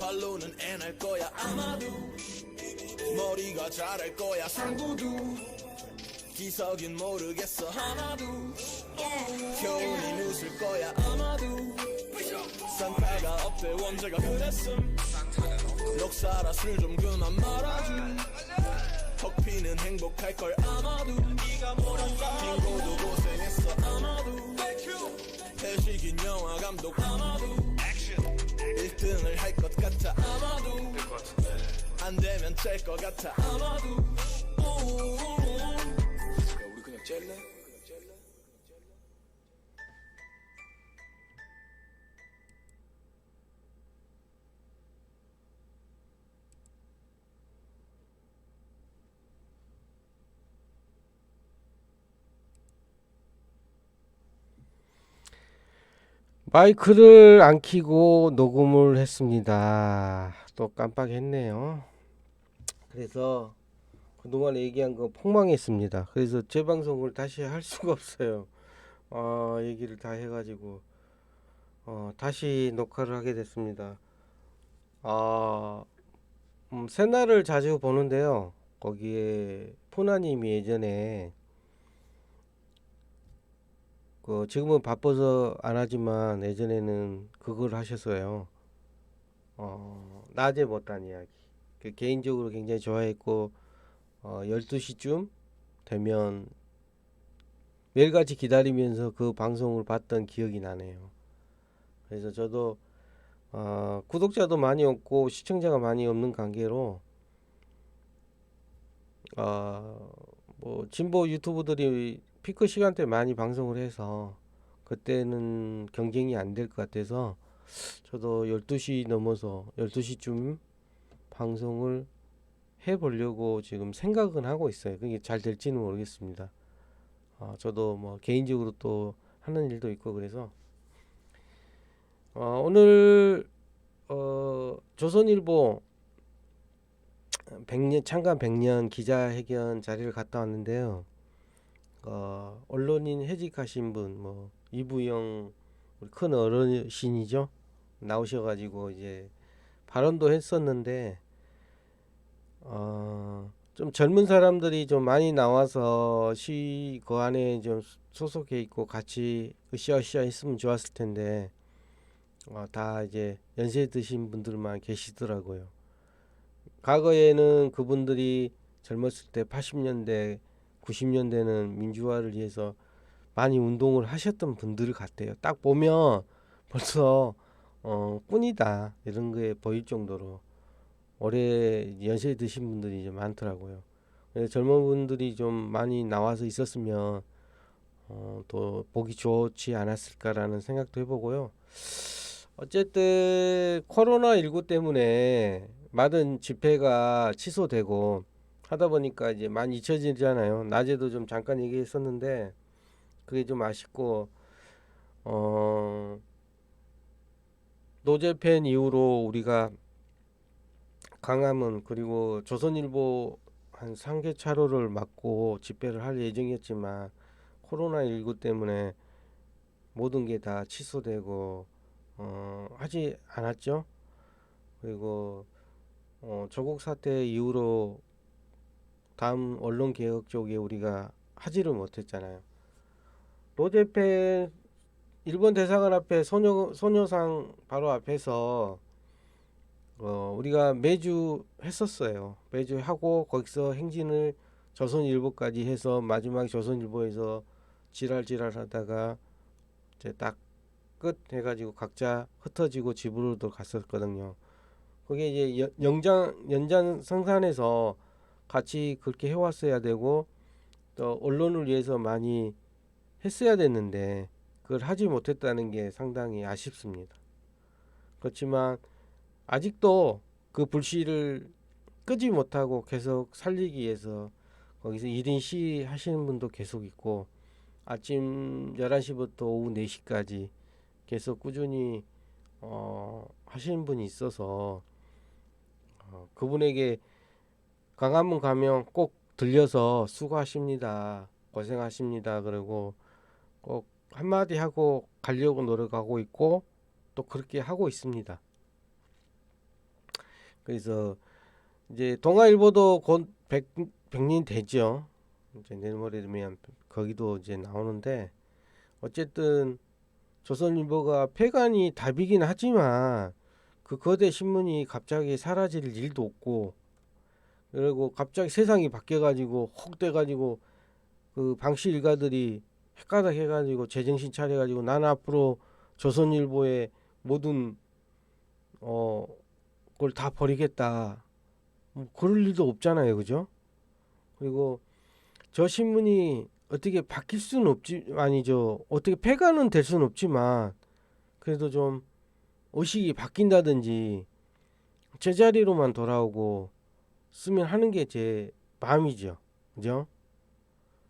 말로는 애날 거야 아마도 머리가 잘할 거야 상구도 기석인 모르겠어 하나도 겨울이 웃을 거야 아마도 산타가 없대 원제가 그랬음 넉살아 술 좀 그만 말아줘 턱피는 행복할 걸 아마도 빙고도 고생했어 아마도 회식인 영화 감독 아마도 1등을 할 것 같아 아마도 안 되면 짤 것 같아 아마도 야 우리 그냥 짤래? 마이크를 안 켜고 녹음을 했습니다. 또 깜빡했네요. 그래서 그동안 얘기한 거 폭망했습니다. 그래서 재방송을 다시 할 수가 없어요. 얘기를 다 해가지고 다시 녹화를 하게 됐습니다. 새날을 자주 보는데요. 거기에 포나님이 예전에 지금은 바빠서 안 하지만 예전에는 그걸 하셨어요. 낮에 못한 이야기. 개인적으로 굉장히 좋아했고 12시쯤 되면 매일같이 기다리면서 그 방송을 봤던 기억이 나네요. 그래서 저도 구독자도 많이 없고 시청자가 많이 없는 관계로 뭐 진보 유튜브들이 피크 시간대에 많이 방송을 해서 그때는 경쟁이 안 될 것 같아서 저도 12시 넘어서 12시쯤 방송을 해보려고 지금 생각은 하고 있어요. 그게 잘 될지는 모르겠습니다. 저도 뭐 개인적으로 또 하는 일도 있고 그래서 오늘 조선일보 100년 창간 100년 기자회견 자리를 갔다 왔는데요. 언론인 해직하신 분 뭐 이부영 우리 큰 어르신이죠. 나오셔가지고 이제 발언도 했었는데 좀 젊은 사람들이 좀 많이 나와서 시 그 안에 좀 소속해 있고 같이 으쌰으쌰 했으면 좋았을 텐데 다 이제 연세 드신 분들만 계시더라고요. 과거에는 그분들이 젊었을 때 80년대 90년대는 민주화를 위해서 많이 운동을 하셨던 분들 같아요. 딱 보면 벌써 꾼이다 이런 게 보일 정도로 올해 연세 드신 분들이 좀 많더라고요. 그래서 젊은 분들이 좀 많이 나와서 있었으면 또 보기 좋지 않았을까라는 생각도 해보고요. 어쨌든 코로나19 때문에 많은 집회가 취소되고 하다 보니까 이제 많이 잊혀지잖아요. 낮에도 좀 잠깐 얘기했었는데 그게 좀 아쉽고 노재팬 이후로 우리가 강화문 그리고 조선일보 한 3개 차로를 막고 집회를 할 예정이었지만 코로나19 때문에 모든 게 다 취소되고 하지 않았죠. 그리고 조국 사태 이후로 다음 언론 개혁 쪽에 우리가 하지를 못했잖아요. 노재팬 일본 대사관 앞에 소녀상 바로 앞에서 우리가 매주 했었어요. 매주 하고 거기서 행진을 조선일보까지 해서 마지막 조선일보에서 지랄 하다가 이제 딱 끝 해가지고 각자 흩어지고 집으로도 갔었거든요. 그게 이제 연장성산에서 같이 그렇게 해왔어야 되고 또 언론을 위해서 많이 했어야 됐는데 그걸 하지 못했다는 게 상당히 아쉽습니다. 그렇지만 아직도 그 불씨를 끄지 못하고 계속 살리기 위해서 거기서 1인 시위 하시는 분도 계속 있고 아침 11시부터 오후 4시까지 계속 꾸준히 하시는 분이 있어서 그분에게 광화문 가면 꼭 들려서 수고하십니다. 고생하십니다. 그리고 꼭 한마디 하고 가려고 노력하고 있고 또 그렇게 하고 있습니다. 그래서 이제 동아일보도 곧 100년 되죠. 이제 내일모레 되면 거기도 이제 나오는데 어쨌든 조선일보가 폐간이 답이긴 하지만 그 거대 신문이 갑자기 사라질 일도 없고 그리고 갑자기 세상이 바뀌어가지고 혹 돼가지고 그 방씨 일가들이 헷가닥 해가지고 제정신 차려가지고 나는 앞으로 조선일보의 모든 걸 다 버리겠다. 뭐 그럴 일도 없잖아요, 그죠? 그리고 저 신문이 어떻게 바뀔 수는 없지 아니죠. 어떻게 폐간은 될 수는 없지만 그래도 좀 의식이 바뀐다든지 제자리로만 돌아오고 쓰면 하는 게 제 마음이죠. 그죠?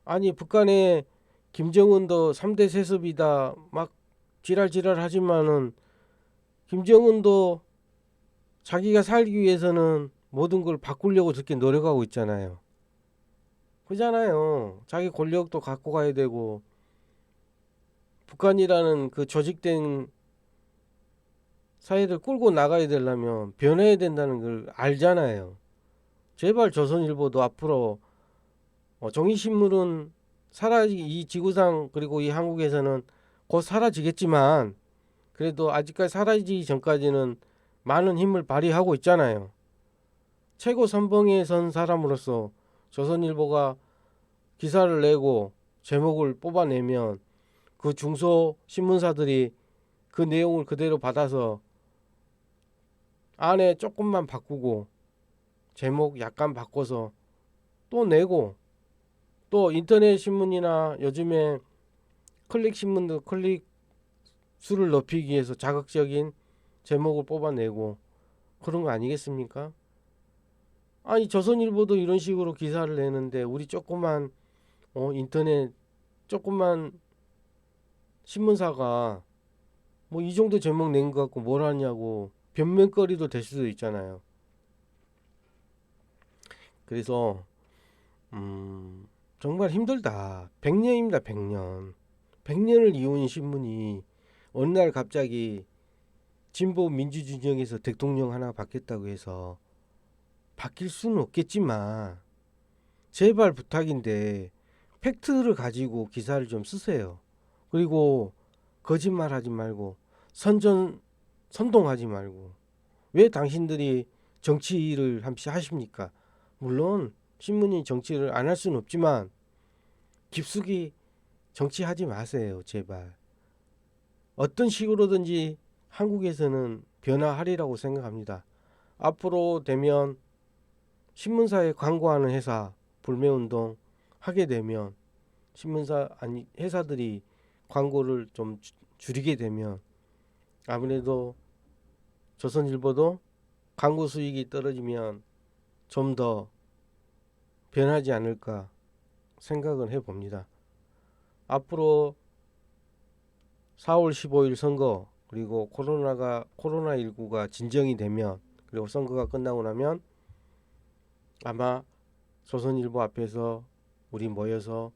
아니 북한에 김정은도 3대 세습이다 막 지랄지랄 하지만은 김정은도 자기가 살기 위해서는 모든 걸 바꾸려고 그렇게 노력하고 있잖아요. 그잖아요. 자기 권력도 갖고 가야 되고 북한이라는 그 조직된 사회를 끌고 나가야 되려면 변해야 된다는 걸 알잖아요. 제발 조선일보도 앞으로 종이신문은 이 지구상 그리고 이 한국에서는 곧 사라지겠지만 그래도 아직까지 사라지기 전까지는 많은 힘을 발휘하고 있잖아요. 최고 선봉에 선 사람으로서 조선일보가 기사를 내고 제목을 뽑아내면 그 중소 신문사들이 그 내용을 그대로 받아서 안에 조금만 바꾸고 제목 약간 바꿔서 또 내고 또 인터넷 신문이나 요즘에 클릭 신문도 클릭 수를 높이기 위해서 자극적인 제목을 뽑아내고 그런 거 아니겠습니까? 아니 조선일보도 이런 식으로 기사를 내는데 우리 조그만 인터넷 조그만 신문사가 뭐 이 정도 제목 낸 것 갖고 뭘 하냐고 변명거리도 될 수도 있잖아요. 그래서 정말 힘들다. 100년입니다. 100년. 100년을 이어온 신문이 어느 날 갑자기 진보 민주진영에서 대통령 하나 바뀌었다고 해서 바뀔 수는 없겠지만 제발 부탁인데 팩트를 가지고 기사를 좀 쓰세요. 그리고 거짓말하지 말고 선동하지 말고 왜 당신들이 정치를 함시 하십니까? 물론 신문이 정치를 안 할 수는 없지만 깊숙이 정치하지 마세요. 제발. 어떤 식으로든지 한국에서는 변화하리라고 생각합니다. 앞으로 되면 신문사에 광고하는 회사 불매운동 하게 되면 신문사 아니 회사들이 광고를 좀 줄이게 되면 아무래도 조선일보도 광고 수익이 떨어지면 좀 더 변하지 않을까 생각을 해봅니다. 앞으로 4월 15일 선거 그리고 코로나19가 진정이 되면 그리고 선거가 끝나고 나면 아마 조선일보 앞에서 우리 모여서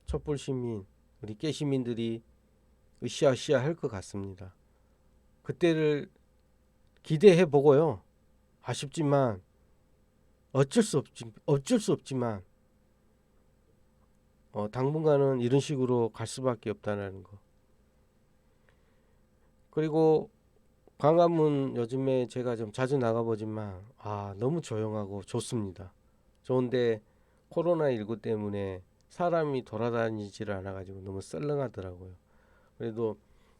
촛불 시민 우리 깨시민들이 으쌰으쌰 할 것 같습니다. 그때를 기대해 보고요. 아쉽지만 어쩔 수 없지만 당분간은 이런 식으로 갈 수밖에 없다는 거. 그리고 광화문 요즘에 제가 좀 자주 나가보지만 너무 조용하고 좋습니다. 좋은데 코로나19 때문에 사람이 돌아다니지를 않아가지고 너무 썰렁하더라고요. 그래도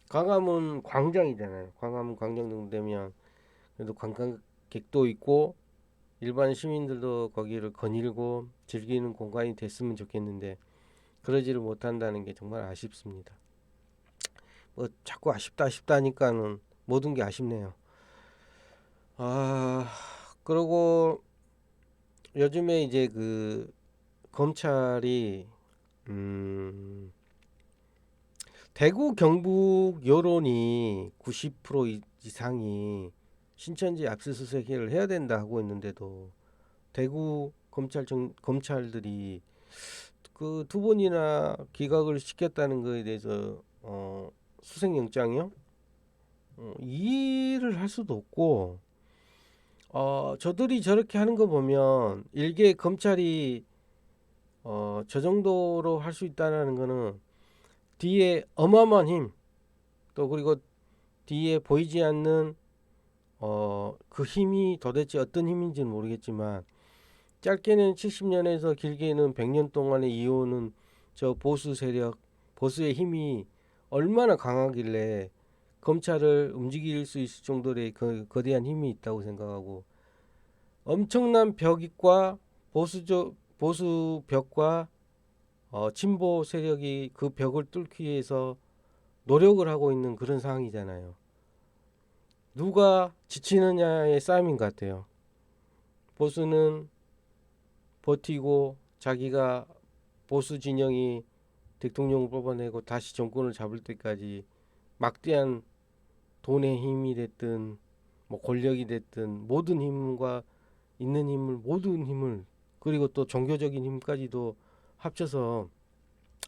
광화문 광장이잖아요. 광화문 광장 정도 되면 그래도 관광객도 있고 일반 시민들도 거기를 거닐고 즐기는 공간이 됐으면 좋겠는데 그러지를 못한다는 게 정말 아쉽습니다. 뭐 자꾸 아쉽다니까는 모든 게 아쉽네요. 그리고 요즘에 이제 그 검찰이 대구 경북 여론이 90% 이상이 신천지 압수수색을 해야 된다 하고 있는데도 대구 검찰들이 그 두 번이나 기각을 시켰다는 거에 대해서 수색영장이요? 이해를 할 수도 없고 저들이 저렇게 하는 거 보면 일개 검찰이 저 정도로 할 수 있다는 거는 뒤에 어마어마한 힘, 또 그리고 뒤에 보이지 않는 그 힘이 도대체 어떤 힘인지는 모르겠지만 짧게는 70년에서 길게는 100년 동안에 이어오는 저 보수 세력, 보수의 힘이 얼마나 강하길래 검찰을 움직일 수 있을 정도의 그 거대한 힘이 있다고 생각하고, 엄청난 벽과 보수 벽과 진보 세력이 그 벽을 뚫기 위해서 노력을 하고 있는 그런 상황이잖아요. 누가 지치느냐의 싸움인 것 같아요. 보수는 버티고 자기가 보수 진영이 대통령을 뽑아내고 다시 정권을 잡을 때까지 막대한 돈의 힘이 됐든 뭐 권력이 됐든 모든 힘과 있는 힘을, 모든 힘을, 그리고 또 종교적인 힘까지도 합쳐서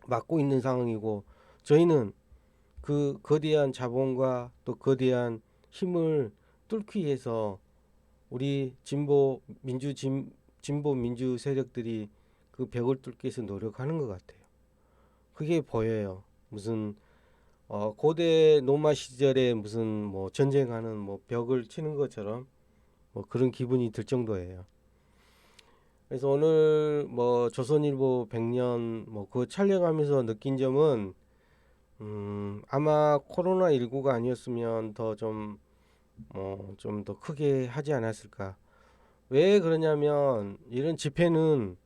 막고 있는 상황이고, 저희는 그 거대한 자본과 또 거대한 힘을 뚫기 위해서 우리 진보 민주 세력들이 그 벽을 뚫기 위해서 노력하는 것 같아요. 그게 보여요. 무슨 고대 로마 시절에 무슨 뭐 전쟁하는 뭐 벽을 치는 것처럼 뭐 그런 기분이 들 정도예요. 그래서 오늘 뭐 조선일보 100년 뭐 그 촬영하면서 느낀 점은, 아마 코로나19가 아니었으면 더 좀 좀 더 크게 하지 않았을까. 왜 그러냐면 이런 집회는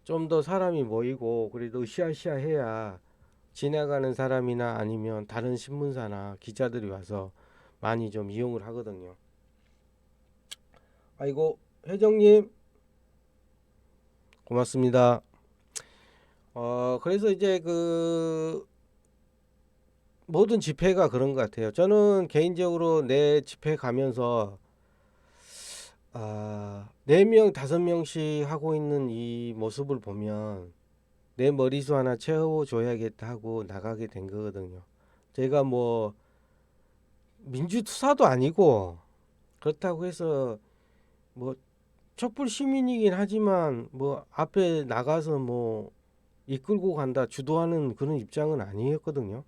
좀 더 사람이 모이고 그래도 으쌰으쌰 해야 지나가는 사람이나 아니면 다른 신문사나 기자들이 와서 많이 좀 이용을 하거든요. 아이고, 회장님 고맙습니다. 그래서 이제 그 모든 집회가 그런 것 같아요. 저는 개인적으로 내 집회 가면서 4명, 5명씩 하고 있는 이 모습을 보면 내 머리수 하나 채워줘야겠다 하고 나가게 된 거거든요. 제가 뭐 민주투사도 아니고 그렇다고 해서 뭐 촛불 시민이긴 하지만 뭐 앞에 나가서 뭐 이끌고 간다, 주도하는 그런 입장은 아니었거든요.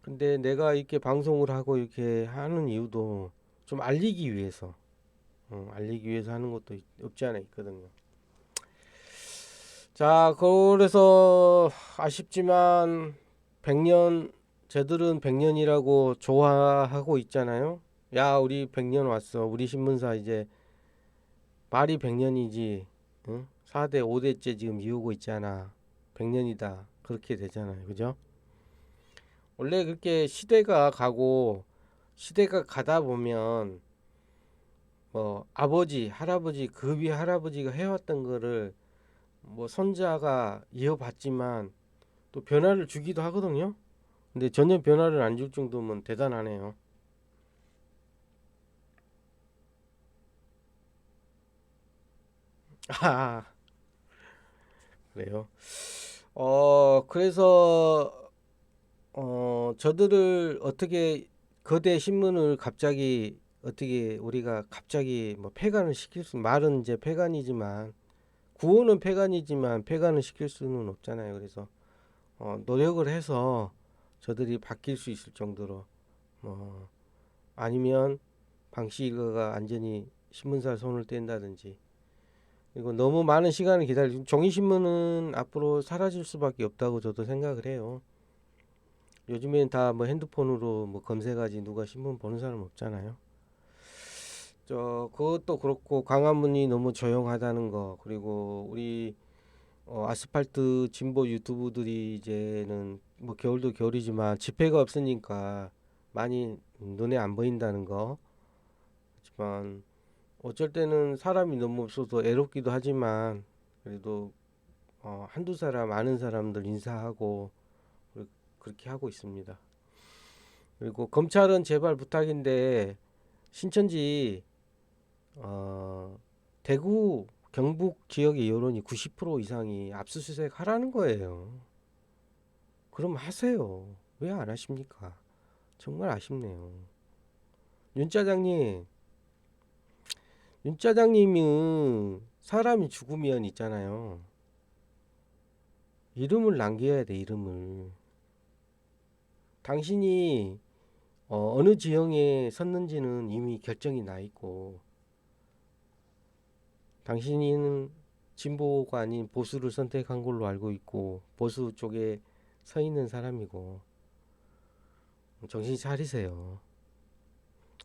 근데 내가 이렇게 방송을 하고 이렇게 하는 이유도 좀 알리기 위해서, 알리기 위해서 하는 것도 없지 않아 있거든요. 자, 그래서 아쉽지만 100년, 쟤들은 100년이라고 좋아하고 있잖아요. 야, 우리 100년 왔어. 우리 신문사 이제 말이 100년이지. 응? 4대, 5대째 지금 이어오고 있잖아. 100년이다. 그렇게 되잖아요. 그죠? 원래 그렇게 시대가 가고 시대가 가다 보면 뭐 아버지, 할아버지, 그 위에 할아버지가 해왔던 거를 뭐 손자가 이어받지만 또 변화를 주기도 하거든요. 근데 전혀 변화를 안 줄 정도면 대단하네요. 아, 그래요. 그래서 저들을 어떻게, 거대 신문을 갑자기 어떻게 우리가 갑자기 뭐 폐간을 시킬 수, 말은 이제 폐간이지만 구호는 폐간이지만 폐간을 시킬 수는 없잖아요. 그래서 노력을 해서 저들이 바뀔 수 있을 정도로, 뭐 아니면 방씨 일가가 완전히 신문사를 손을 뗀다든지, 그리고 너무 많은 시간을 기다리, 종이신문은 앞으로 사라질 수밖에 없다고 저도 생각을 해요. 요즘엔 다 뭐 핸드폰으로 뭐 검색하지 누가 신문 보는 사람 없잖아요. 그것도 그렇고 광화문이 너무 조용하다는 거, 그리고 우리 아스팔트 진보 유튜브들이 이제는 뭐 겨울도 겨울이지만 집회가 없으니까 많이 눈에 안 보인다는 거. 하지만 어쩔 때는 사람이 너무 없어서 애롭기도 하지만 그래도 한두 사람, 아는 사람들 인사하고 그렇게 하고 있습니다. 그리고 검찰은 제발 부탁인데 신천지 대구 경북 지역의 여론이 90% 이상이 압수수색 하라는 거예요. 그럼 하세요. 왜 안 하십니까? 정말 아쉽네요. 윤 차장님, 윤짜장님은 사람이 죽으면 있잖아요. 이름을 남겨야 돼, 이름을. 당신이 어느 지형에 섰는지는 이미 결정이 나 있고, 당신은 진보가 아닌 보수를 선택한 걸로 알고 있고, 보수 쪽에 서 있는 사람이고, 정신 차리세요.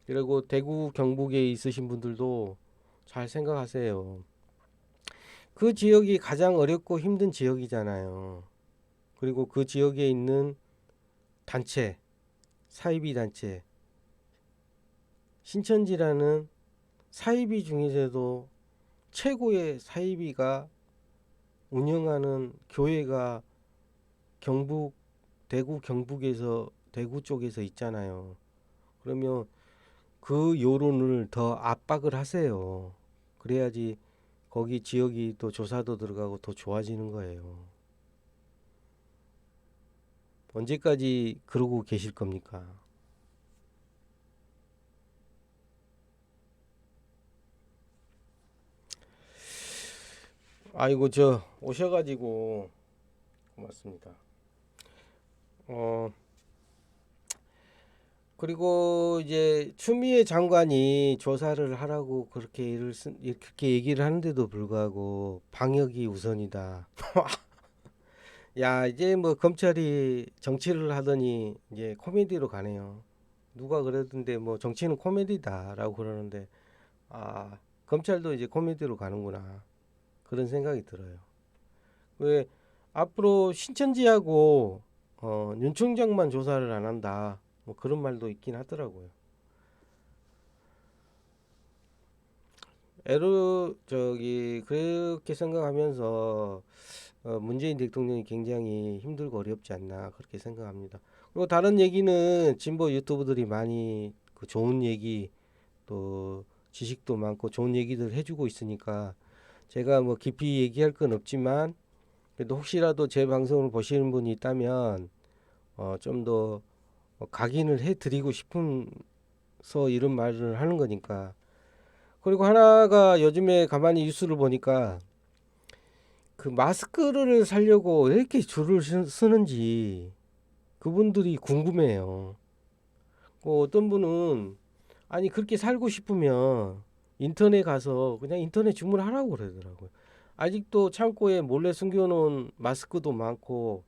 그리고 대구 경북에 있으신 분들도 잘 생각하세요. 그 지역이 가장 어렵고 힘든 지역이잖아요. 그리고 그 지역에 있는 단체, 사이비 단체, 신천지라는 사이비 중에서도 최고의 사이비가 운영하는 교회가 경북, 대구 경북에서 대구 쪽에서 있잖아요. 그러면 그 여론을 더 압박을 하세요. 그래야지 거기 지역이 또 조사도 들어가고 더 좋아지는 거예요. 언제까지 그러고 계실 겁니까? 아이고, 저 오셔가지고 고맙습니다. 그리고 이제 추미애 장관이 조사를 하라고 그렇게 얘기를 하는데도 불구하고 방역이 우선이다. 야, 이제 뭐 검찰이 정치를 하더니 이제 코미디로 가네요. 누가 그러던데 뭐 정치는 코미디다라고 그러는데, 아, 검찰도 이제 코미디로 가는구나. 그런 생각이 들어요. 왜 앞으로 신천지하고 윤 총장만 조사를 안 한다. 뭐 그런 말도 있긴 하더라고요. 그렇게 생각하면서 문재인 대통령이 굉장히 힘들고 어렵지 않나 그렇게 생각합니다. 그리고 다른 얘기는 진보 유튜브들이 많이 그 좋은 얘기 또 지식도 많고 좋은 얘기들 해주고 있으니까 제가 뭐 깊이 얘기할 건 없지만 그래도 혹시라도 제 방송을 보시는 분이 있다면 좀 더 각인을 해드리고 싶어서 이런 말을 하는 거니까. 그리고 하나가 요즘에 가만히 뉴스를 보니까 그 마스크를 사려고 왜 이렇게 줄을 서는지 그분들이 궁금해요. 어떤 분은 아니 그렇게 살고 싶으면 인터넷 가서 그냥 인터넷 주문하라고 그러더라고요. 아직도 창고에 몰래 숨겨놓은 마스크도 많고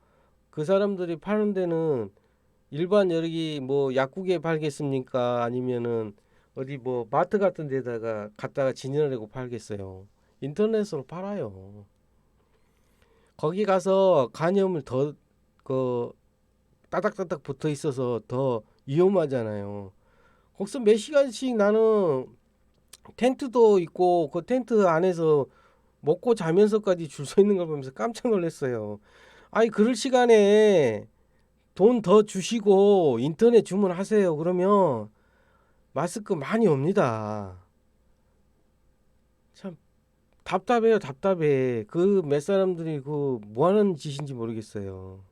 그 사람들이 파는 데는 일반 여기 뭐 약국에 팔겠습니까? 아니면은 어디 뭐 마트 같은 데다가 갖다가 진열하고 팔겠어요. 인터넷으로 팔아요. 거기 가서 간염을 더 그 따닥따닥 붙어 있어서 더 위험하잖아요. 거기서 몇 시간씩 나는 텐트도 있고 그 텐트 안에서 먹고 자면서까지 줄 서 있는 걸 보면서 깜짝 놀랐어요. 아니 그럴 시간에 돈 더 주시고 인터넷 주문하세요. 그러면 마스크 많이 옵니다. 참 답답해요, 답답해. 그 몇 사람들이 그 뭐 하는 짓인지 모르겠어요.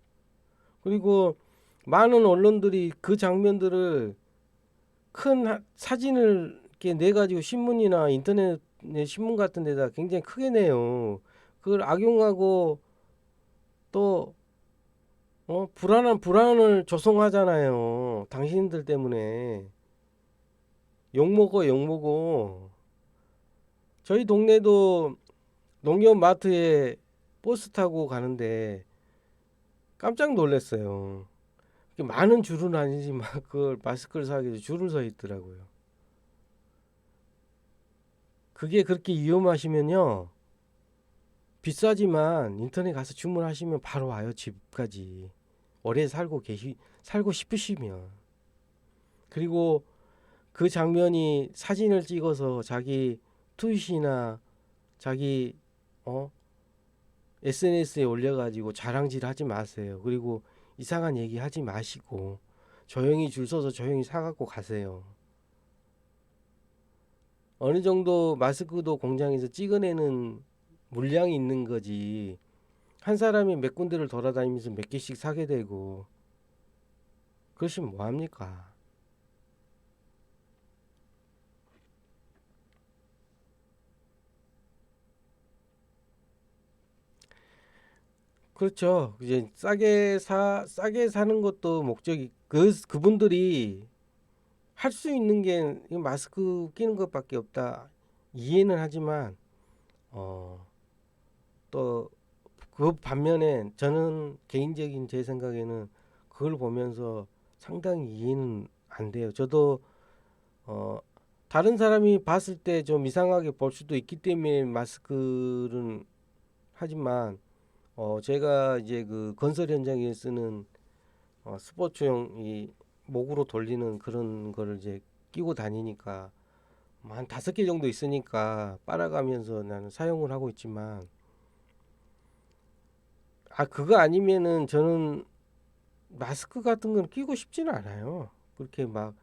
그리고 많은 언론들이 그 장면들을 큰 사진을 이렇게 내 가지고 신문이나 인터넷 신문 같은 데다 굉장히 크게 내요. 그걸 악용하고 또 불안한 불안을 조성하잖아요. 당신들 때문에 욕먹어. 저희 동네도 농협 마트에 버스 타고 가는데 깜짝 놀랐어요. 많은 줄은 아니지만 그걸 마스크를 사기 위해서 줄을 서 있더라고요. 그게 그렇게 위험하시면요. 비싸지만 인터넷 가서 주문하시면 바로 와요, 집까지. 오래 살고 싶으시면. 그리고 그 장면이 사진을 찍어서 자기 트윗이나 자기 어 SNS에 올려가지고 자랑질 하지 마세요. 그리고 이상한 얘기 하지 마시고 조용히 줄 서서 조용히 사갖고 가세요. 어느 정도 마스크도 공장에서 찍어내는 물량이 있는 거지. 한 사람이 몇 군데를 돌아다니면서 몇 개씩 사게 되고 그러시면 뭐합니까? 그렇죠. 이제 싸게 사는 것도 목적이 그분들이 할 수 있는 게 이 마스크 끼는 것밖에 없다. 이해는 하지만 또 그 반면에 저는 개인적인 제 생각에는 그걸 보면서 상당히 이해는 안 돼요. 저도 어 다른 사람이 봤을 때 좀 이상하게 볼 수도 있기 때문에 마스크는 하지만 제가 이제 그 건설 현장에 쓰는 스포츠용 이 목으로 돌리는 그런 거를 이제 끼고 다니니까 한 5개 정도 있으니까 빨아가면서 나는 사용을 하고 있지만 그거 아니면은 저는 마스크 같은 건 끼고 싶지는 않아요. 그렇게 막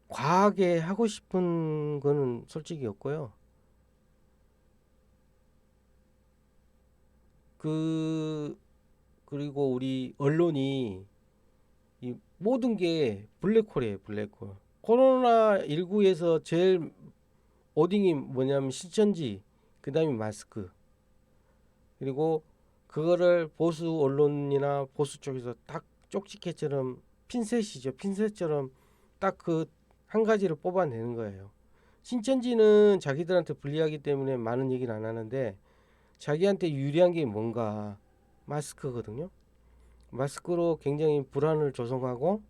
과하게 하고 싶은 거는 솔직히 없고요. 그리고 우리 언론이 이 모든 게 블랙홀이에요, 블랙홀. 코로나19에서 제일 오딩이 뭐냐면 신천지, 그 다음에 마스크. 그리고 그거를 보수 언론이나 보수 쪽에서 딱 쪽집게처럼 핀셋이죠. 핀셋처럼 딱 그 한 가지를 뽑아내는 거예요. 신천지는 자기들한테 불리하기 때문에 많은 얘기를 안 하는데 자기한테 유리한 게 뭔가 마스크거든요. 마스크로 굉장히 불안을 조성하고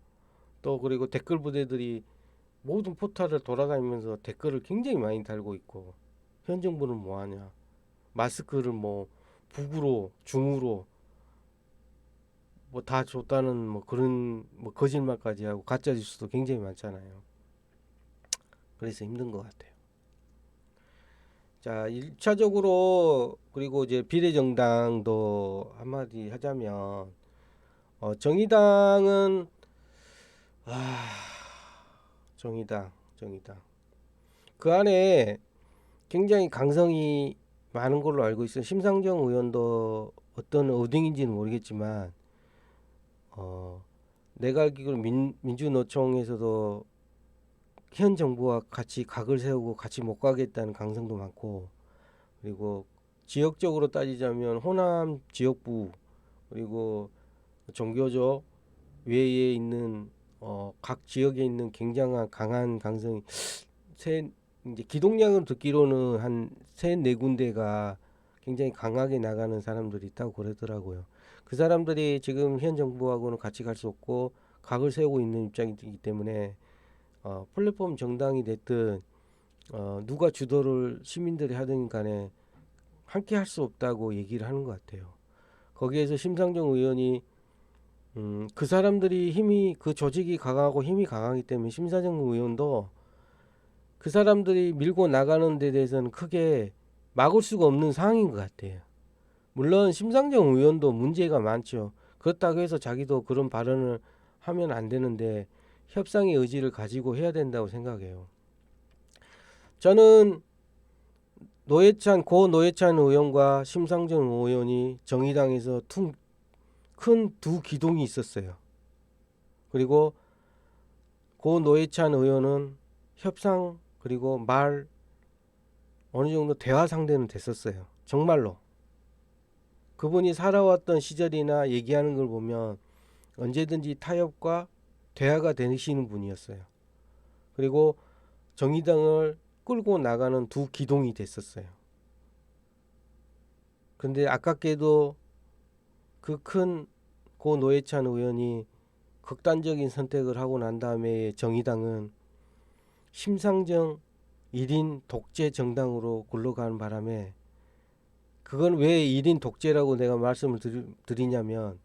또 그리고 댓글 부대들이 모든 포탈을 돌아다니면서 댓글을 굉장히 많이 달고 있고 현 정부는 뭐하냐 마스크를 뭐 북으로 중으로 뭐 다 줬다는 뭐 그런 뭐 거짓말까지 하고 가짜 뉴스도 굉장히 많잖아요. 그래서 힘든 것 같아요. 자, 1차적으로 그리고 이제 비례정당도 한마디 하자면 정의당은 아 정의당 그 안에 굉장히 강성이 많은 걸로 알고 있어요. 심상정 의원도 어떤 어딩인지는 모르겠지만 내가 알기로 민주노총에서도 현 정부와 같이 각을 세우고 같이 못 가겠다는 강성도 많고 그리고 지역적으로 따지자면 호남 지역부 그리고 종교적 외에 있는 각 지역에 있는 굉장한 강한 강성이 이제 기동량으로 듣기로는 한 3-4군데가 굉장히 강하게 나가는 사람들이 있다고 그러더라고요. 그 사람들이 지금 현 정부하고는 같이 갈 수 없고 각을 세우고 있는 입장이기 때문에 플랫폼 정당이 됐든 누가 주도를 시민들이 하든 간에 함께 할 수 없다고 얘기를 하는 것 같아요. 거기에서 심상정 의원이 그 사람들이 그 조직이 강하고 힘이 강하기 때문에 심상정 의원도 그 사람들이 밀고 나가는 데 대해서는 크게 막을 수가 없는 상황인 것 같아요. 물론 심상정 의원도 문제가 많죠. 그렇다고 해서 자기도 그런 발언을 하면 안 되는데 협상의 의지를 가지고 해야 된다고 생각해요. 저는 고 노회찬 의원과 심상정 의원이 정의당에서 큰 두 기둥이 있었어요. 그리고 고 노회찬 의원은 협상 그리고 말 어느 정도 대화 상대는 됐었어요. 정말로 그분이 살아왔던 시절이나 얘기하는 걸 보면 언제든지 타협과 대화가 되시는 분이었어요. 그리고 정의당을 끌고 나가는 두 기둥이 됐었어요. 근데 아깝게도 그 큰 고 노회찬 의원이 극단적인 선택을 하고 난 다음에 정의당은 심상정 1인 독재 정당으로 굴러가는 바람에 그건 왜 1인 독재라고 내가 말씀을 드리냐면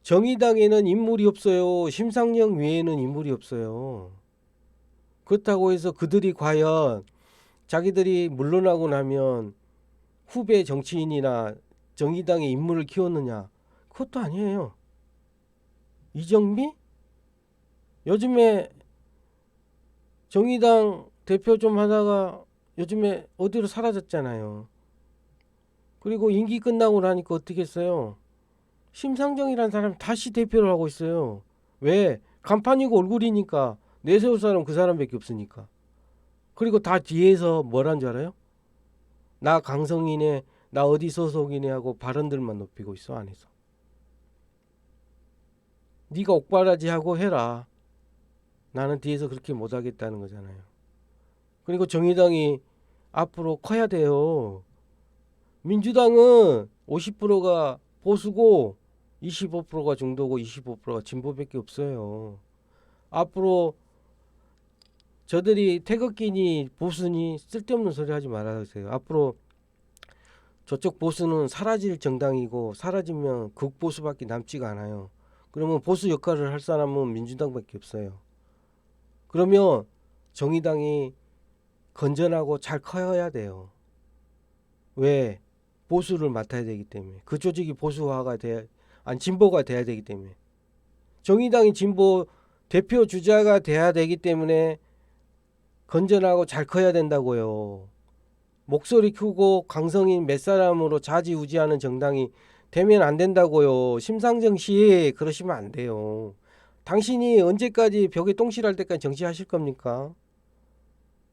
정의당에는 인물이 없어요. 심상정 외에는 인물이 없어요. 그렇다고 해서 그들이 과연 자기들이 물러나고 나면 후배 정치인이나 정의당의 인물을 키웠느냐? 그것도 아니에요. 이정미? 요즘에 정의당 대표 좀 하다가 요즘에 어디로 사라졌잖아요. 그리고 임기 끝나고 나니까 어떻게 했어요? 심상정이라는 사람이 다시 대표를 하고 있어요. 왜? 간판이고 얼굴이니까 내세울 사람 그 사람밖에 없으니까. 그리고 다 뒤에서 뭐란 줄 알아요? 나 강성인의 나 어디 소속이네 하고 발언들만 높이고 있어 안에서. 네가 옥바라지 하고 해라. 나는 뒤에서 그렇게 못하겠다는 거잖아요. 그리고 정의당이 앞으로 커야 돼요. 민주당은 50%가 보수고 25%가 중도고 25%가 진보밖에 없어요. 앞으로 저들이 태극기니 보수니 쓸데없는 소리 하지 말아주세요. 앞으로 저쪽 보수는 사라질 정당이고 사라지면 극보수밖에 남지가 않아요. 그러면 보수 역할을 할 사람은 민주당밖에 없어요. 그러면 정의당이 건전하고 잘 커야 돼요. 왜? 보수를 맡아야 되기 때문에. 그 조직이 보수화가 돼야, 아니 진보가 돼야 되기 때문에. 정의당이 진보 대표 주자가 돼야 되기 때문에 건전하고 잘 커야 된다고요. 목소리 크고 강성인 몇 사람으로 좌지우지하는 정당이 되면 안 된다고요. 심상정 씨 그러시면 안 돼요. 당신이 언제까지 벽에 똥실할 때까지 정치하실 겁니까?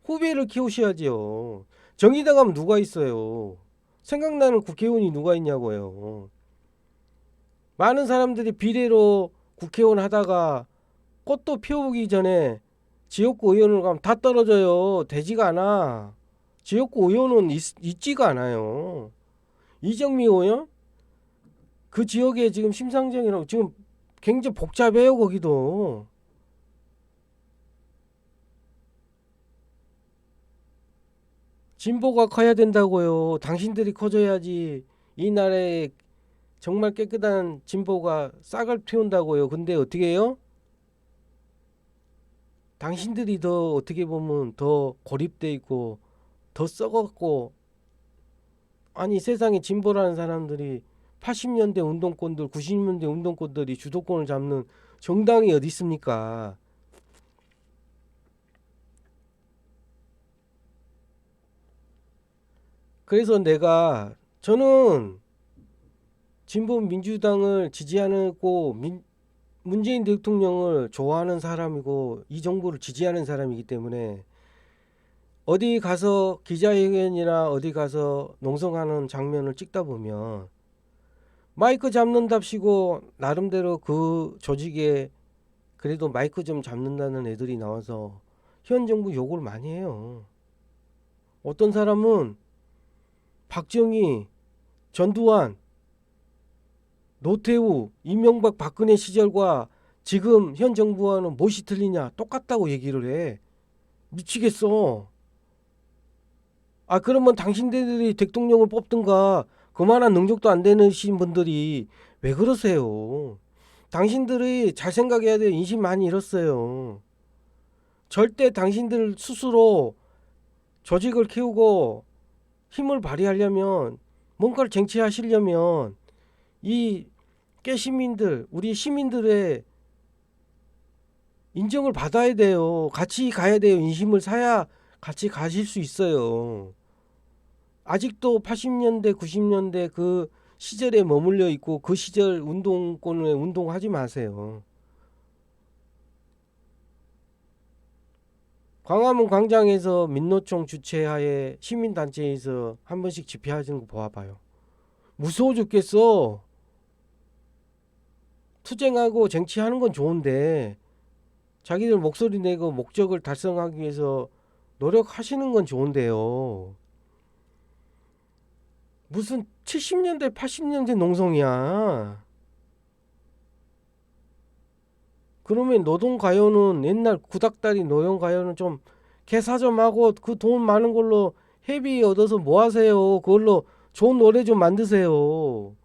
후배를 키우셔야지요. 정의당 하면 누가 있어요? 생각나는 국회의원이 누가 있냐고요. 많은 사람들이 비례로 국회의원 하다가 꽃도 피우기 전에 지역구 의원을 가면 다 떨어져요. 되지가 않아. 지역구 의원은 있지가 않아요. 이정미 의원? 그 지역에 지금 심상정이라고 지금 굉장히 복잡해요. 거기도. 진보가 커야 된다고요. 당신들이 커져야지 이 나라에 정말 깨끗한 진보가 싹을 틔운다고요. 근데 어떻게 해요? 당신들이 더 어떻게 보면 더 고립돼 있고 더 썩었고, 아니 세상에 진보라는 사람들이 80년대 운동권들 90년대 운동권들이 주도권을 잡는 정당이 어디 있습니까? 그래서 저는 진보 민주당을 지지하고 문재인 대통령을 좋아하는 사람이고 이 정부를 지지하는 사람이기 때문에 어디 가서 기자회견이나 어디 가서 농성하는 장면을 찍다 보면 마이크 잡는답시고 나름대로 그 조직에 그래도 마이크 좀 잡는다는 애들이 나와서 현 정부 욕을 많이 해요. 어떤 사람은 박정희, 전두환, 노태우, 이명박, 박근혜 시절과 지금 현 정부와는 무엇이 틀리냐 똑같다고 얘기를 해. 미치겠어. 아 그러면 당신들이 대통령을 뽑든가. 그만한 능력도 안 되신 분들이 왜 그러세요? 당신들이 잘 생각해야 돼요. 인심 많이 잃었어요. 절대 당신들 스스로 조직을 키우고 힘을 발휘하려면, 뭔가를 쟁취하시려면 이 깨시민들, 우리 시민들의 인정을 받아야 돼요. 같이 가야 돼요. 인심을 사야 같이 가실 수 있어요. 아직도 80년대 90년대 그 시절에 머물러 있고 그 시절 운동권에 운동하지 마세요. 광화문 광장에서 민노총 주최하에 시민단체에서 한 번씩 집회하는 거 보아봐요. 무서워 죽겠어. 투쟁하고 쟁취하는 건 좋은데 자기들 목소리 내고 목적을 달성하기 위해서 노력하시는 건 좋은데요. 무슨 70년대 80년대 농성이야. 그러면 노동가요는 옛날 구닥다리 노동가요는 좀 개사 좀 하고 그 돈 많은 걸로 회비 얻어서 뭐 하세요. 그걸로 좋은 노래 좀 만드세요.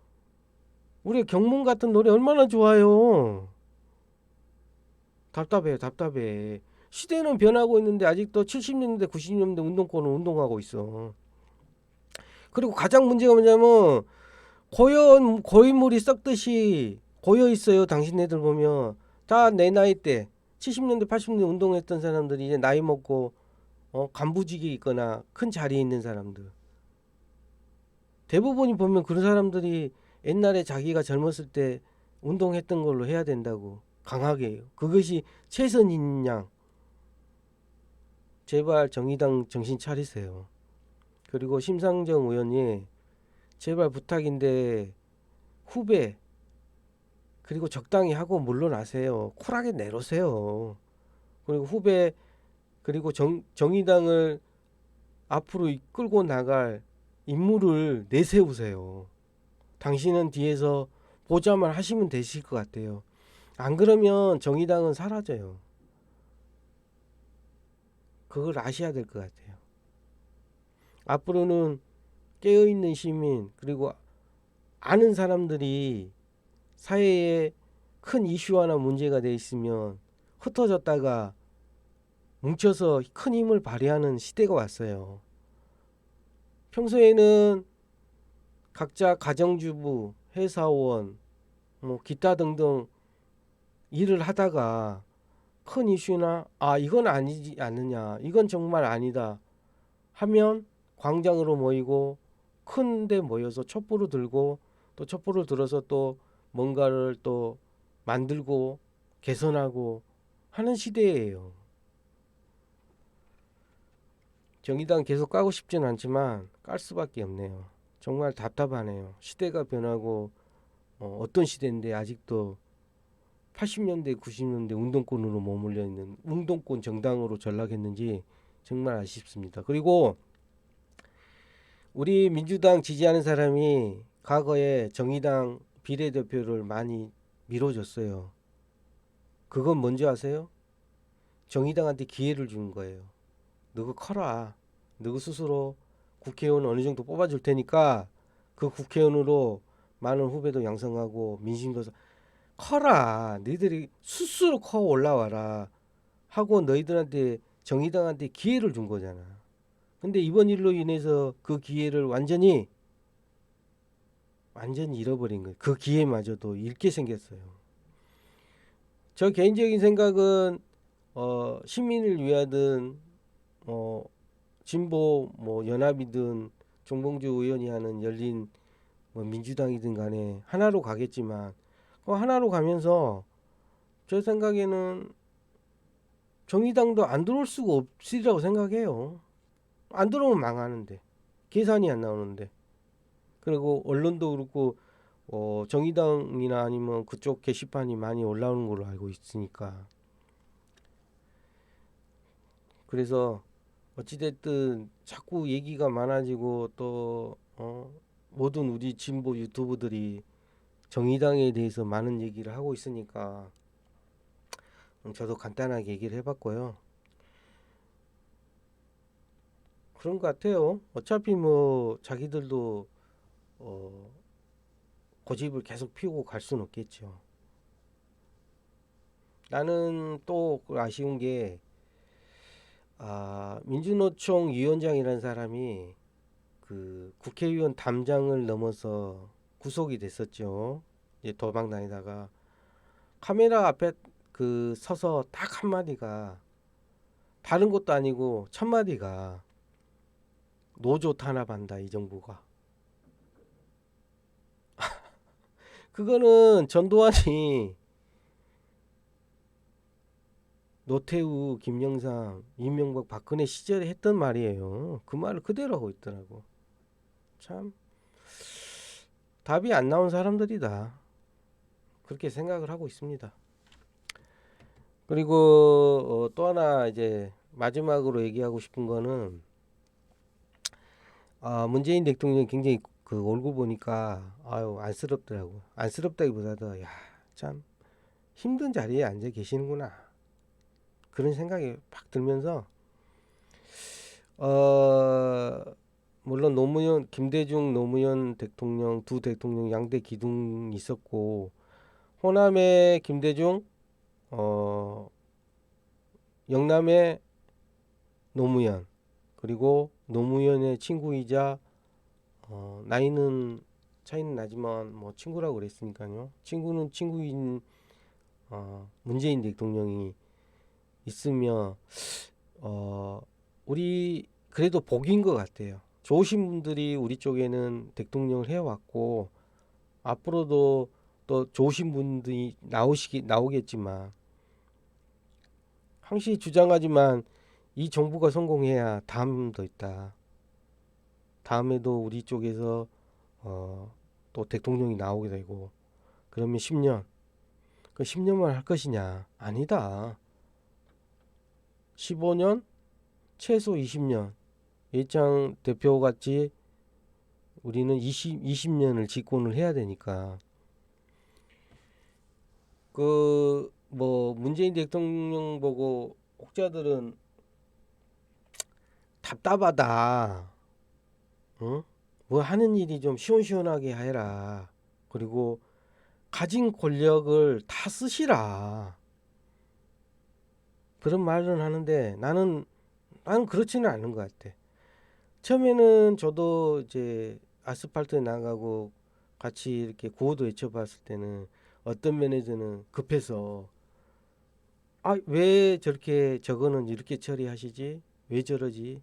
우리 경문 같은 노래 얼마나 좋아요. 답답해. 시대는 변하고 있는데 아직도 70년대 90년대 운동권은 운동하고 있어. 그리고 가장 문제가 뭐냐면 고인물이 썩듯이 고여 있어요. 당신네들 보면 다 내 나이 때 70년대 80년대 운동했던 사람들이 이제 나이 먹고 간부직에 있거나 큰 자리에 있는 사람들, 대부분이 보면 그런 사람들이 옛날에 자기가 젊었을 때 운동했던 걸로 해야 된다고 강하게 해요. 그것이 최선인 양. 제발 정의당 정신 차리세요. 그리고 심상정 의원이 제발 부탁인데 후배 그리고 적당히 하고 물러나세요. 쿨하게 내놓으세요. 그리고 후배 그리고 정의당을 앞으로 이끌고 나갈 인물을 내세우세요. 당신은 뒤에서 보좌만 하시면 되실 것 같아요. 안 그러면 정의당은 사라져요. 그걸 아셔야 될 것 같아요. 앞으로는 깨어있는 시민 그리고 아는 사람들이 사회에 큰 이슈화나 문제가 돼 있으면 흩어졌다가 뭉쳐서 큰 힘을 발휘하는 시대가 왔어요. 평소에는 각자 가정주부, 회사원, 뭐 기타 등등 일을 하다가 큰 이슈나 이건 아니지 않느냐, 이건 정말 아니다 하면 광장으로 모이고 큰 데 모여서 촛불을 들고 또 촛불을 들어서 또 뭔가를 또 만들고 개선하고 하는 시대예요. 정의당 계속 까고 싶진 않지만 깔 수밖에 없네요. 정말 답답하네요. 시대가 변하고 어떤 시대인데 아직도 80년대 90년대 운동권으로 머물러 있는 운동권 정당으로 전락했는지 정말 아쉽습니다. 그리고 우리 민주당 지지하는 사람이 과거에 정의당 비례대표를 많이 밀어줬어요. 그건 뭔지 아세요? 정의당한테 기회를 주는 거예요. 너가 커라. 너가 스스로 국회의원 어느 정도 뽑아줄 테니까 그 국회의원으로 많은 후배도 양성하고 민심도 커라. 너희들이 스스로 커 올라와라 하고 너희들한테 정의당한테 기회를 준 거잖아. 근데 이번 일로 인해서 그 기회를 완전히 잃어버린 거예요. 그 기회마저도 잃게 생겼어요. 저 개인적인 생각은 시민을 위하든 진보 연합이든 정봉주 의원이 하는 열린 민주당이든 간에 하나로 가겠지만 하나로 가면서 제 생각에는 정의당도 안 들어올 수가 없으리라고 생각해요. 안 들어오면 망하는데 계산이 안 나오는데 그리고 언론도 그렇고 정의당이나 아니면 그쪽 게시판이 많이 올라오는 걸로 알고 있으니까 그래서 어찌됐든 자꾸 얘기가 많아지고 또 모든 우리 진보 유튜브들이 정의당에 대해서 많은 얘기를 하고 있으니까 저도 간단하게 얘기를 해봤고요. 그런 것 같아요. 어차피 뭐 자기들도 고집을 계속 피우고 갈 수는 없겠죠. 나는 또 아쉬운 게 민주노총 위원장이라는 사람이 그 국회의원 담장을 넘어서 구속이 됐었죠. 이제 도망 다니다가 카메라 앞에 그 서서 딱 한마디가 다른 것도 아니고 첫마디가 노조 탄압한다 이 정부가. 그거는 전두환이 노태우, 김영삼, 이명박, 박근혜 시절에 했던 말이에요. 그 말을 그대로 하고 있더라고. 참 답이 안 나온 사람들이다. 그렇게 생각을 하고 있습니다. 그리고 또 하나 이제 마지막으로 얘기하고 싶은 거는 문재인 대통령이 굉장히 그 얼굴 보니까 안쓰럽더라고. 안쓰럽다기보다도 참 힘든 자리에 앉아 계시는구나 그런 생각이 팍 들면서 물론 노무현 김대중 노무현 대통령 두 대통령 양대 기둥이 있었고 호남의 김대중 영남의 노무현 그리고 노무현의 친구이자 나이는 차이는 나지만 뭐 친구라고 그랬으니까요. 친구는 친구인 문재인 대통령이 있으며 우리 그래도 복인 것 같아요. 좋으신 분들이 우리 쪽에는 대통령을 해왔고 앞으로도 또 좋으신 분들이 나오겠지만 항시 주장하지만 이 정부가 성공해야 다음도 있다. 다음에도 우리 쪽에서 또 대통령이 나오게 되고 그러면 10년 그 10년만 할 것이냐? 아니다. 15년 최소 20년 이해창 대표 같이 우리는 20년을 집권을 해야 되니까 그 뭐 문재인 대통령 보고 혹자들은 답답하다. 응? 뭐 하는 일이 좀 시원시원하게 해라. 그리고 가진 권력을 다 쓰시라. 그런 말은 하는데 나는 그렇지는 않은 것 같아. 처음에는 저도 이제 아스팔트에 나가고 같이 이렇게 구호도 외쳐봤을 때는 어떤 매니저는 급해서 왜 저렇게 저거는 이렇게 처리하시지? 왜 저러지?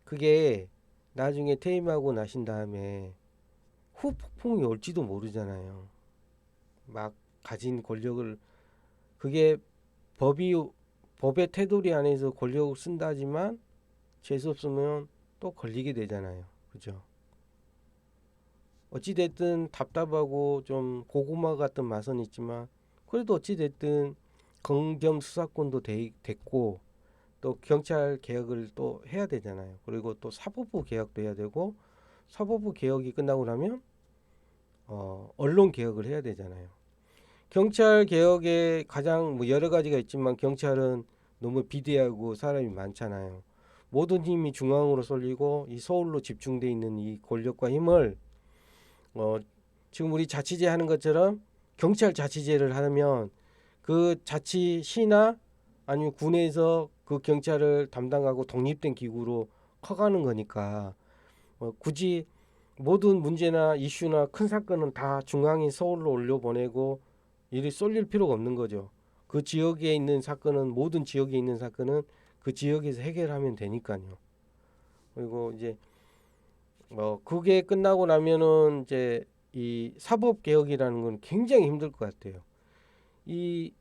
그게 나중에 퇴임하고 나신 다음에 후폭풍이 올지도 모르잖아요. 막 가진 권력을 그게 법의 테두리 안에서 권력을 쓴다지만 재수 없으면 또 걸리게 되잖아요. 그죠? 어찌됐든 답답하고 좀 고구마 같은 맛은 있지만 그래도 어찌됐든 검경 수사권도 됐고 또 경찰 개혁을 또 해야 되잖아요. 그리고 또 사법부 개혁도 해야 되고 사법부 개혁이 끝나고 나면 언론 개혁을 해야 되잖아요. 경찰 개혁에 가장 뭐 여러 가지가 있지만 경찰은 너무 비대하고 사람이 많잖아요. 모든 힘이 중앙으로 쏠리고 이 서울로 집중돼 있는 이 권력과 힘을 지금 우리 자치제 하는 것처럼 경찰 자치제를 하면 그 자치시나 아니면 군에서 그 경찰을 담당하고 독립된 기구로 커가는 거니까 굳이 모든 문제나 이슈나 큰 사건은 다 중앙인 서울로 올려보내고 일이 쏠릴 필요가 없는 거죠. 그 지역에 있는 사건은 모든 지역에 있는 사건은 그 지역에서 해결하면 되니까요. 그리고 이제 그게 끝나고 나면은 이제 이 사법 개혁이라는 건 굉장히 힘들 것 같아요. 이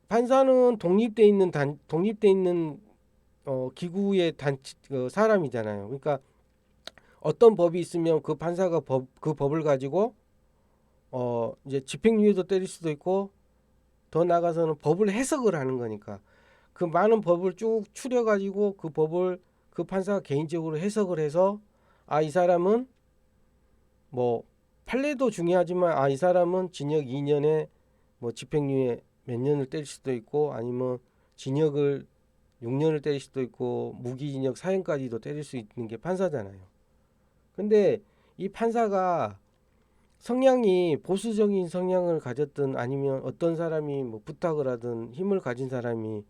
판사는 독립돼 있는 기구의 사람이잖아요. 그러니까 어떤 법이 있으면 그 판사가 그 법을 가지고 이제 집행유예도 때릴 수도 있고 더 나가서는 법을 해석을 하는 거니까 그 많은 법을 쭉 추려가지고 그 법을 그 판사가 개인적으로 해석을 해서 이 사람은 뭐 판례도 중요하지만 이 사람은 징역 2년에 뭐 집행유예 몇 년을 때릴 수도 있고 아니면 징역을 6년을 때릴 수도 있고 무기징역 4년까지도 때릴 수 있는 게 판사잖아요. 근데 이 판사가 성향이 보수적인 성향을 가졌든 아니면 어떤 사람이 뭐 부탁을 하든 힘을 가진 사람이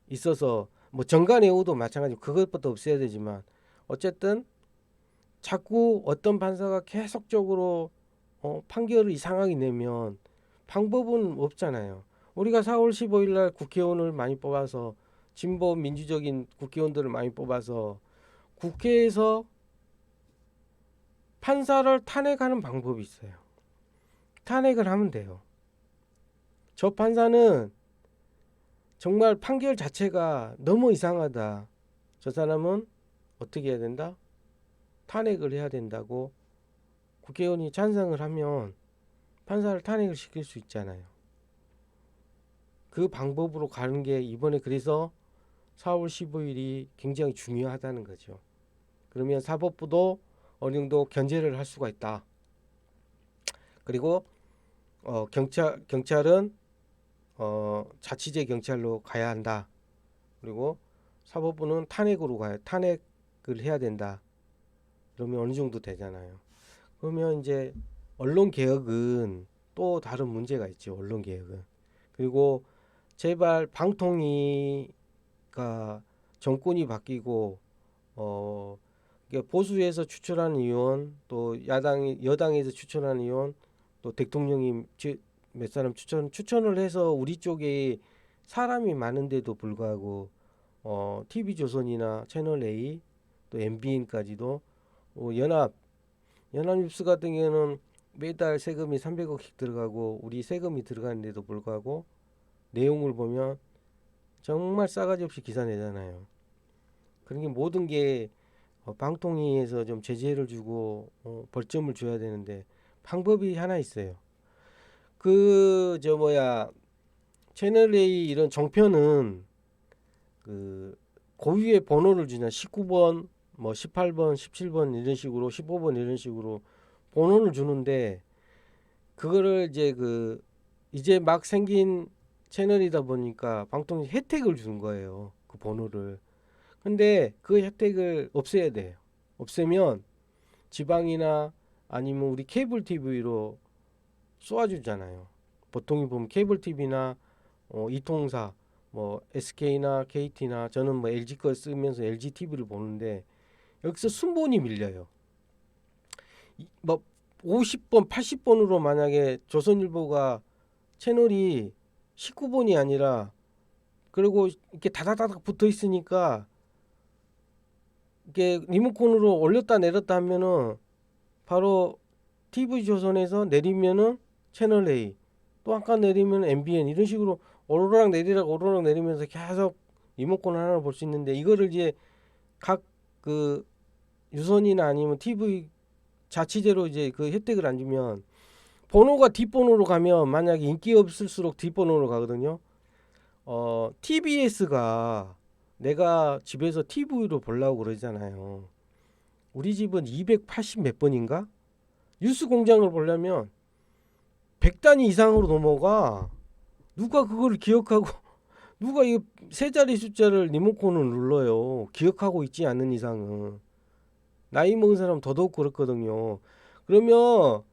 있어서 뭐 정관예우도 마찬가지고 그것부터 없애야 되지만 어쨌든 자꾸 어떤 판사가 계속적으로 판결을 이상하게 내면 방법은 없잖아요. 우리가 4월 15일 날 국회의원을 많이 뽑아서 진보 민주적인 국회의원들을 많이 뽑아서 국회에서 판사를 탄핵하는 방법이 있어요. 탄핵을 하면 돼요. 저 판사는 정말 판결 자체가 너무 이상하다. 저 사람은 어떻게 해야 된다? 탄핵을 해야 된다고 국회의원이 찬성을 하면 판사를 탄핵을 시킬 수 있잖아요. 그 방법으로 가는 게 이번에 그래서 4월 15일이 굉장히 중요하다는 거죠. 그러면 사법부도 어느 정도 견제를 할 수가 있다. 그리고 경찰은 자치제 경찰로 가야 한다. 그리고 사법부는 탄핵을 해야 된다. 그러면 어느 정도 되잖아요. 그러면 이제 언론 개혁은 또 다른 문제가 있죠. 언론 개혁은. 그리고 제발 방통위가 정권이 바뀌고 보수에서 추천하는 의원 또 여당에서 추천하는 의원 또 대통령이 몇 사람 추천을 해서 우리 쪽에 사람이 많은데도 불구하고 TV조선이나 채널A 또 MBN까지도 연합뉴스 같은 경우는 매달 세금이 300억씩 들어가고 우리 세금이 들어가는데도 불구하고 내용을 보면 정말 싸가지 없이 기사 내잖아요. 그런 게 모든 게 방통위에서 좀 제재를 주고 벌점을 줘야 되는데 방법이 하나 있어요. 그 저 뭐야 채널 A 이런 정편은 그 고유의 번호를 주냐 19번 뭐 18번 17번 이런 식으로 15번 이런 식으로 번호를 주는데 그거를 이제 막 생긴 채널이다 보니까 방통위 혜택을 주는 거예요. 그 번호를. 근데 그 혜택을 없애야 돼요. 없애면 지방이나 아니면 우리 케이블 TV로 쏘아주잖아요. 보통 보면 케이블 TV나 이통사 뭐 SK나 KT나 저는 뭐 LG 거 쓰면서 LG TV를 보는데 여기서 순번이 밀려요. 뭐 50번, 80번으로 만약에 조선일보가 채널이 19번이 아니라 그리고 이렇게 다다다닥 붙어 있으니까 이게 리모컨으로 올렸다 내렸다 하면은 바로 TV조선에서 내리면은 채널 A 또 아까 내리면 MBN 이런 식으로 오르락 내리락 오르락 내리면서 계속 리모컨 하나를 볼 수 있는데 이거를 이제 각 그 유선이나 아니면 TV 자치제로 이제 그 혜택을 안 주면 번호가 뒷번호로 가면 만약에 인기 없을수록 뒷번호로 가거든요. TBS가 내가 집에서 TV로 보려고 그러잖아요. 우리 집은 280 몇 번인가? 뉴스 공장을 보려면 100단위 이상으로 넘어가. 누가 그걸 기억하고 누가 이 세 자리 숫자를 리모컨을 눌러요. 기억하고 있지 않는 이상은. 나이 먹은 사람 더더욱 그렇거든요. 그러면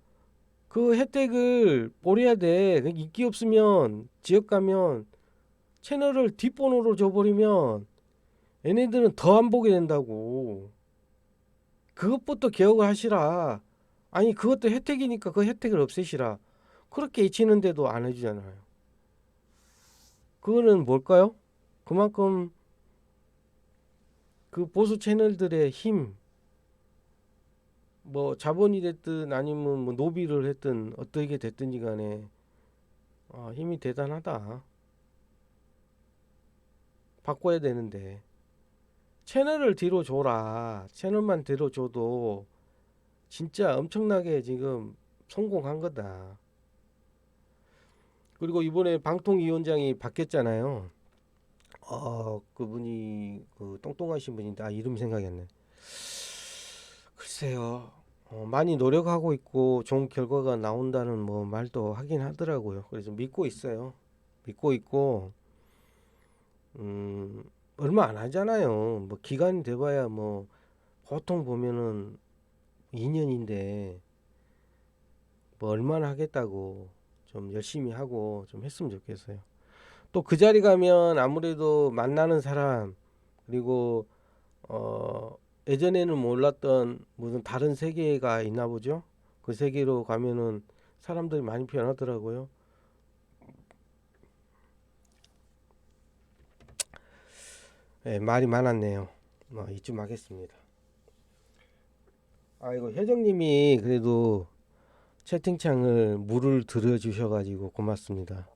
그 혜택을 보려야 돼. 인기 없으면 지역 가면 채널을 뒷번호로 줘버리면 얘네들은 더 안 보게 된다고. 그것부터 개혁을 하시라. 아니 그것도 혜택이니까 그 혜택을 없애시라. 그렇게 외치는데도 안 해주잖아요. 그거는 뭘까요? 그만큼 그 보수 채널들의 힘, 뭐 자본이 됐든 아니면 뭐 노비를 했든 어떻게 됐든지 간에 힘이 대단하다. 바꿔야 되는데 채널을 뒤로 줘라. 채널만 뒤로 줘도 진짜 엄청나게 지금 성공한 거다. 그리고 이번에 방통위원장이 바뀌었잖아요. 그분이 그 똥똥하신 분인데 이름 생각이 안 나. 글쎄요. 많이 노력하고 있고 좋은 결과가 나온다는 뭐 말도 하긴 하더라고요. 그래서 믿고 있어요. 믿고 있고 얼마 안 하잖아요. 뭐 기간이 돼봐야 뭐 보통 보면은 2년인데 뭐 얼마나 하겠다고 좀 열심히 하고 좀 했으면 좋겠어요. 또 그 자리 가면 아무래도 만나는 사람 그리고 예전에는 몰랐던 무슨 다른 세계가 있나 보죠. 그 세계로 가면은 사람들이 많이 변하더라고요. 네, 말이 많았네요. 이쯤 하겠습니다. 아이고 혜정님이 그래도 채팅창을 물을 들여 주셔가지고 고맙습니다.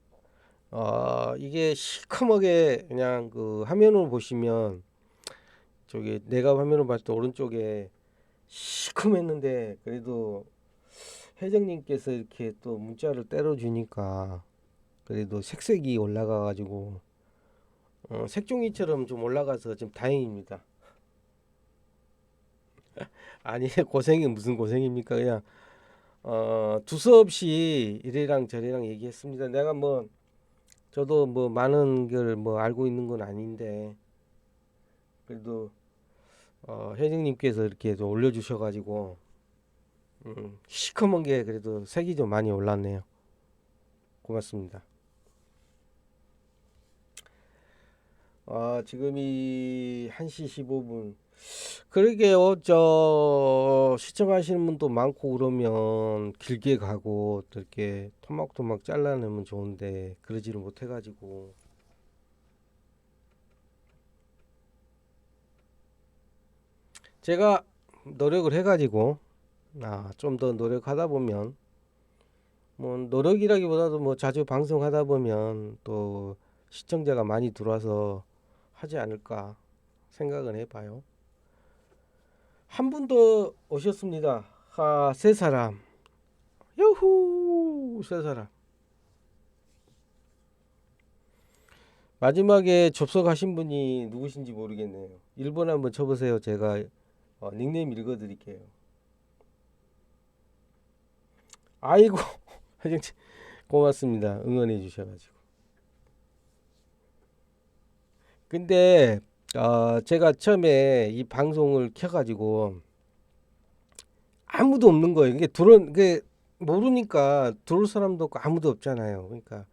이게 시커멓게 그냥 그 화면을 보시면 저기 내가 화면을 봤을 때 오른쪽에 시커맸는데 그래도 혜정님께서 이렇게 또 문자를 때려주니까 그래도 색색이 올라가가지고 색종이처럼 좀 올라가서 좀 다행입니다. 아니 고생이 무슨 고생입니까? 그냥 두서없이 이래랑 저래랑 얘기했습니다. 내가 뭐 저도 뭐 많은 걸 뭐 알고 있는 건 아닌데 그래도 혜정님께서 이렇게 좀 올려주셔가지고 시커먼 게 그래도 색이 좀 많이 올랐네요. 고맙습니다. 지금이 1시 15분. 그러게요. 저 시청하시는 분도 많고 그러면 길게 가고 또 이렇게 토막토막 잘라내면 좋은데 그러지를 못해가지고 제가 노력을 해가지고 좀 더 노력하다 보면 뭐 노력이라기보다도 뭐 자주 방송하다 보면 또 시청자가 많이 들어와서 하지 않을까 생각은 해봐요. 한 분 더 오셨습니다. 세 사람. 요후, 세 사람. 마지막에 접속하신 분이 누구신지 모르겠네요. 1번 한번 쳐보세요. 제가 닉네임 읽어드릴게요. 아이고, 고맙습니다. 응원해 주셔가지고. 근데 제가 처음에 이 방송을 켜가지고 아무도 없는 거예요. 이게 모르니까 들어올 사람도 없고 아무도 없잖아요. 그러니까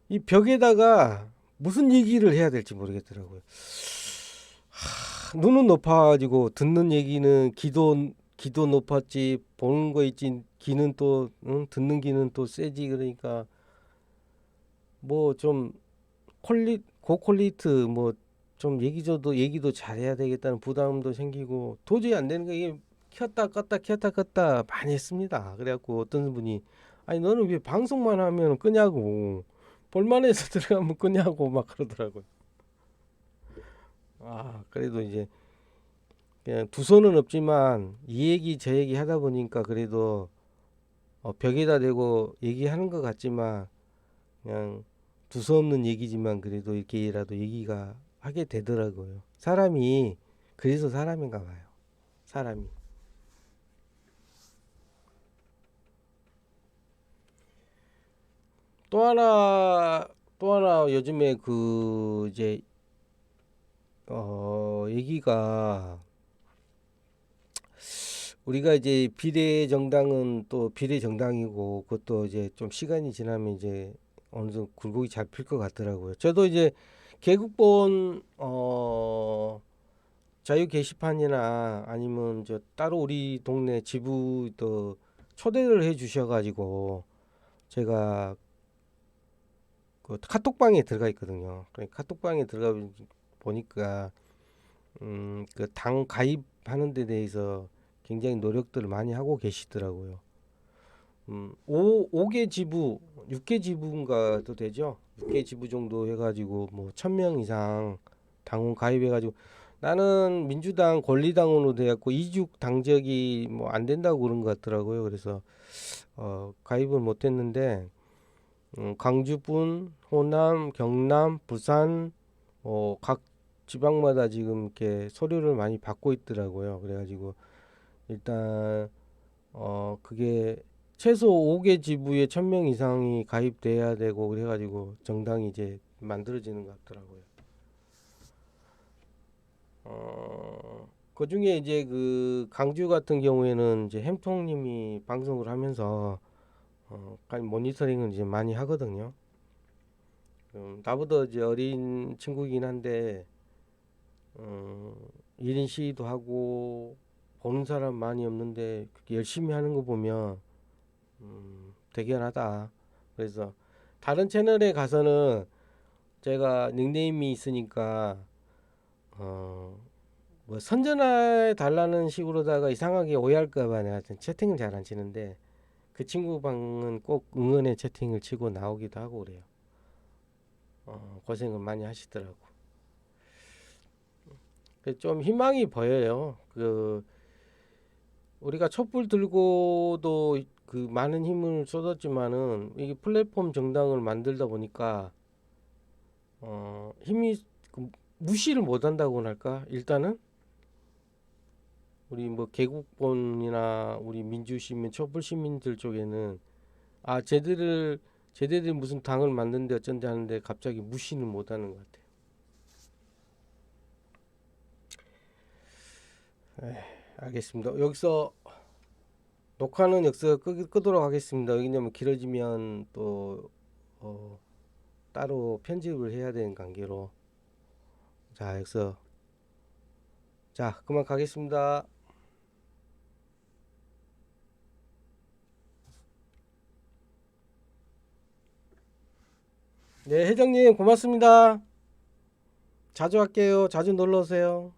이 벽에다가 무슨 얘기를 해야 될지 모르겠더라고요. 눈은 높아가지고 듣는 얘기는 귀도 높았지, 보는 거 있지, 귀는 또 듣는 귀는 또 세지. 그러니까 뭐 좀 고퀄리티 뭐 좀 얘기도 잘해야 되겠다는 부담도 생기고 도저히 안 되는 게 이게 켰다 껐다 많이 했습니다. 그래갖고 어떤 분이 아니 너는 왜 방송만 하면 끄냐고, 볼만해서 들어가면 끄냐고 막 그러더라고요. 그래도 이제 그냥 두 손은 없지만 이 얘기 저 얘기 하다 보니까 그래도 벽에다 대고 얘기하는 것 같지만 그냥 두서없는 얘기지만 그래도 이렇게라도 얘기가 하게 되더라고요. 사람이 그래서 사람인가 봐요. 사람이. 또 하나 요즘에 그 이제 얘기가 우리가 이제 비례정당은 또 비례정당이고 그것도 이제 좀 시간이 지나면 이제 어느 정도 굴곡이 잡힐 것 같더라고요. 저도 이제 개국본 자유 게시판이나 아니면 저 따로 우리 동네 지부 또 초대를 해 주셔가지고 제가 그 카톡방에 들어가 있거든요. 카톡방에 들어가 보니까 그 당 가입하는 데 대해서 굉장히 노력들을 많이 하고 계시더라고요. 5개 지부, 6개 지부인가도 되죠. 6개 지부 정도 해가지고 뭐 1000명 이상 당원 가입해가지고 나는 민주당 권리당원으로 돼갖고 이직 당적이 뭐 안 된다고 그런 것 같더라고요. 그래서 가입을 못했는데 강주분, 호남, 경남, 부산 각 지방마다 지금 이렇게 서류를 많이 받고 있더라고요. 그래가지고 일단 그게 최소 5개 지부에 1000명 이상이 가입돼야 되고 그래가지고 정당이 이제 만들어지는 것 같더라고요. 그 중에 이제 그 강주 같은 경우에는 이제 햄통님이 방송을 하면서 모니터링을 이제 많이 하거든요. 나보다 이제 어린 친구이긴 한데 1인 시위도 하고 보는 사람 많이 없는데 그렇게 열심히 하는 거 보면 대견하다. 그래서 다른 채널에 가서는 제가 닉네임이 있으니까 뭐 선전해 달라는 식으로다가 이상하게 오해할까봐 내가 채팅을 잘 안 치는데 그 친구 방은 꼭 응원의 채팅을 치고 나오기도 하고 그래요. 고생을 많이 하시더라고. 좀 희망이 보여요. 그 우리가 촛불 들고도 그 많은 힘을 쏟았지만은 이게 플랫폼 정당을 만들다 보니까 힘이 무시를 못한다고나 할까? 일단은 우리 뭐 개국본이나 우리 민주시민, 촛불시민들 쪽에는 쟤들이 무슨 당을 만드는데 어쩐지 하는데 갑자기 무시는 못하는 것 같아요. 알겠습니다. 여기서 녹화는 여기서 끄도록 하겠습니다. 왜냐면 길어지면 또 따로 편집을 해야 되는 관계로 자 여기서 그만 가겠습니다. 네, 회장님 고맙습니다. 자주 할게요. 자주 놀러 오세요.